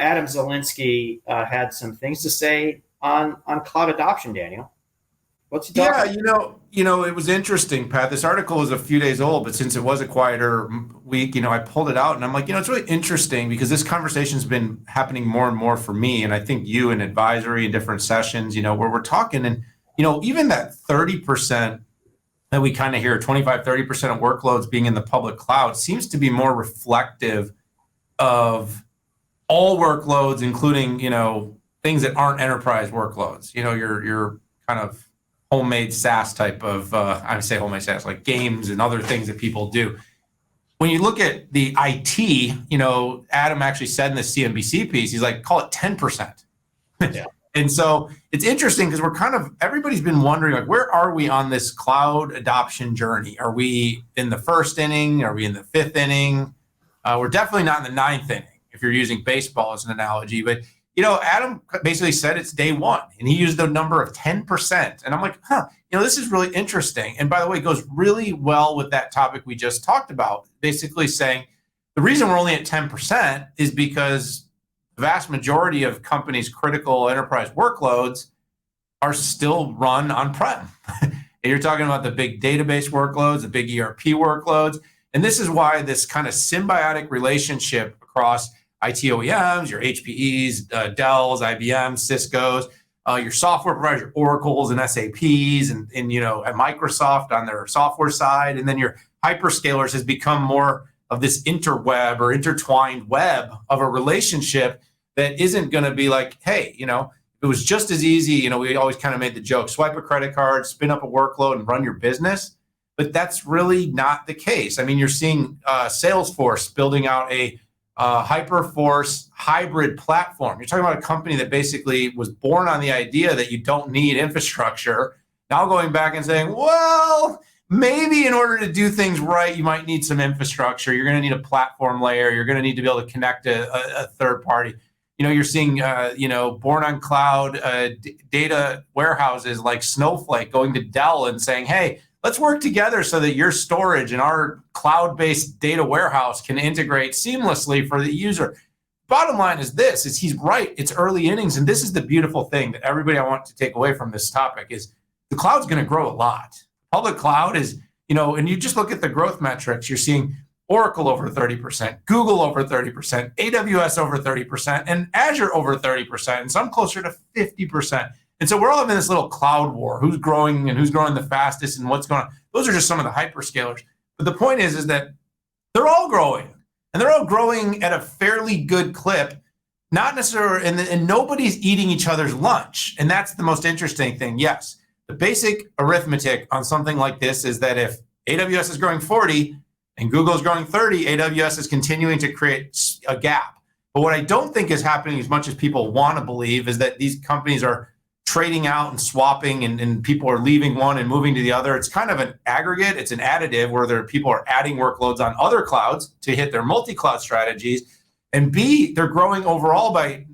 Adam Zielinski had some things to say on cloud adoption. Daniel, what's he talking Yeah, about? it was interesting, Pat. This article was a few days old, but since it was a quieter week, I pulled it out and I'm like, it's really interesting because this conversation's been happening more and more for me. And I think you in advisory and different sessions, where we're talking and, even that 30% that we kind of hear, 25, 30% of workloads being in the public cloud seems to be more reflective of all workloads, including, things that aren't enterprise workloads, your kind of homemade SaaS type of, I would say homemade SaaS, like games and other things that people do. When you look at the IT, Adam actually said in the CNBC piece, he's like, call it 10%. Yeah. And so it's interesting because everybody's been wondering, like, where are we on this cloud adoption journey? Are we in the first inning? Are we in the fifth inning? We're definitely not in the ninth inning, if you're using baseball as an analogy. But, Adam basically said it's day one, and he used the number of 10%. And I'm like, this is really interesting. And by the way, it goes really well with that topic we just talked about, basically saying the reason we're only at 10% is because the vast majority of companies' critical enterprise workloads are still run on-prem. And you're talking about the big database workloads, the big ERP workloads. And this is why this kind of symbiotic relationship across IT OEMs, your HPEs, Dells, IBMs, Cisco's, your software providers, your Oracles and SAPs, and at Microsoft on their software side, and then your hyperscalers has become more of this interweb or intertwined web of a relationship that isn't going to be like, hey, it was just as easy. We always kind of made the joke, swipe a credit card, spin up a workload, and run your business. But that's really not the case. I mean, you're seeing Salesforce building out a Hyperforce hybrid platform. You're talking about a company that basically was born on the idea that you don't need infrastructure. Now going back and saying, well, maybe in order to do things right, you might need some infrastructure. You're going to need a platform layer. You're going to need to be able to connect a third party. You're seeing, born on cloud data warehouses like Snowflake going to Dell and saying, hey, let's work together so that your storage and our cloud-based data warehouse can integrate seamlessly for the user. Bottom line is this, is he's right. It's early innings. And this is the beautiful thing that everybody I want to take away from this topic is the cloud's going to grow a lot. Public cloud is, and you just look at the growth metrics, you're seeing Oracle over 30%, Google over 30%, AWS over 30%, and Azure over 30%, and some closer to 50%. And so we're all having this little cloud war. Who's growing and who's growing the fastest and what's going on? Those are just some of the hyperscalers. But the point is that they're all growing. And they're all growing at a fairly good clip, not necessarily, and nobody's eating each other's lunch. And that's the most interesting thing. Yes, the basic arithmetic on something like this is that if AWS is growing 40 and Google is growing 30, AWS is continuing to create a gap. But what I don't think is happening as much as people want to believe is that these companies are trading out and swapping and people are leaving one and moving to the other. It's kind of an aggregate. It's an additive where people are adding workloads on other clouds to hit their multi-cloud strategies. And B, they're growing overall by,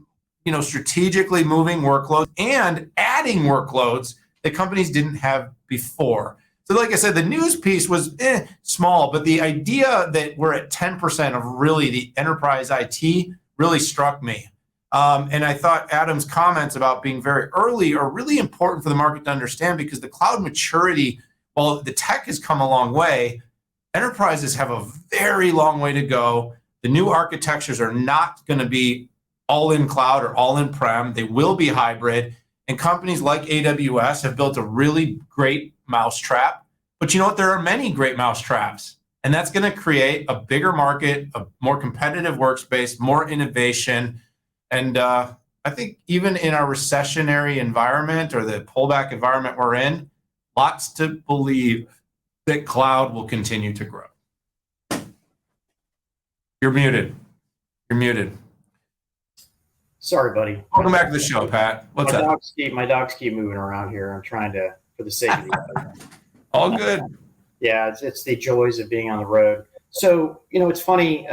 strategically moving workloads and adding workloads that companies didn't have before. So like I said, the news piece was small, but the idea that we're at 10% of really the enterprise IT really struck me. And I thought Adam's comments about being very early are really important for the market to understand because the cloud maturity, while the tech has come a long way, enterprises have a very long way to go. The new architectures are not going to be all in cloud or all in prem. They will be hybrid. And companies like AWS have built a really great mousetrap. But you know what? There are many great mousetraps. And that's going to create a bigger market, a more competitive workspace, more innovation. And I think even in our recessionary environment or the pullback environment we're in, lots to believe that cloud will continue to grow. You're muted. You're muted. Sorry, buddy. Welcome back to the show, Pat. What's up? My dogs keep moving around here. I'm trying to, for the sake of the All good. Yeah, it's the joys of being on the road. So, it's funny.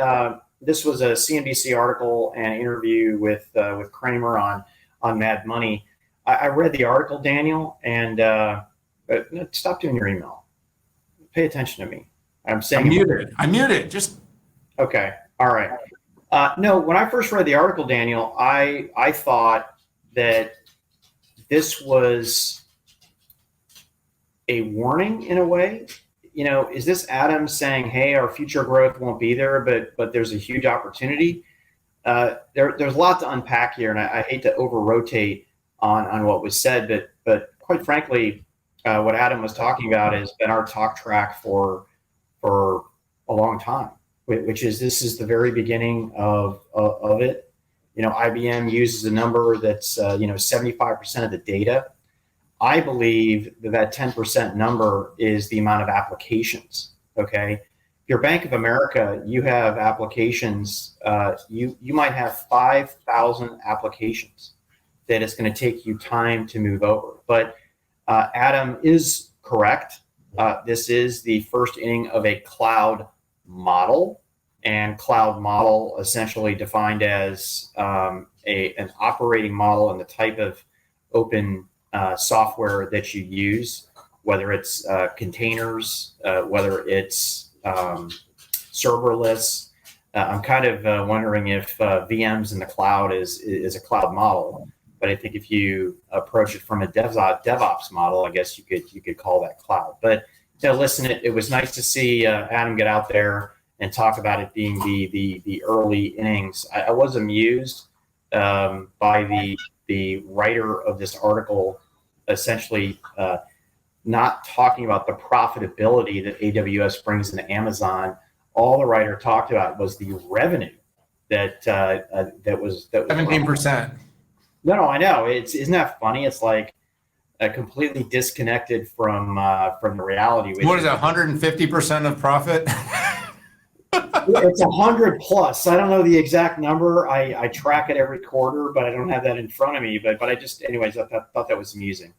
This was a CNBC article and interview with Kramer on Mad Money. I read the article, Daniel, and stop doing your email. Pay attention to me. I'm saying I'm muted. Just okay. All right. No, when I first read the article, Daniel, I thought that this was a warning in a way. Is this Adam saying, "Hey, our future growth won't be there, but there's a huge opportunity"? There's a lot to unpack here, and I hate to over rotate on what was said, but quite frankly, what Adam was talking about has been our talk track for a long time, which is this is the very beginning of it. IBM uses a number that's 75% of the data. I believe that 10% number is the amount of applications. Okay, if you're Bank of America, you have applications. You might have 5,000 applications that it's going to take you time to move over. But Adam is correct. This is the first inning of a cloud model, and cloud model essentially defined as an operating model and the type of open software that you use, whether it's containers, whether it's serverless. I'm kind of wondering if VMs in the cloud is a cloud model, but I think if you approach it from a DevOps model, I guess you could call that cloud. But listen, it was nice to see Adam get out there and talk about it being the early innings. I was amused by the writer of this article essentially not talking about the profitability that AWS brings into Amazon. All the writer talked about was the revenue that was 17%. No, I know. Isn't that funny? It's like completely disconnected from the reality. What is that? 150% of profit? It's 100 plus. I don't know the exact number. I track it every quarter, but I don't have that in front of me. But I just, anyways, I thought that was amusing.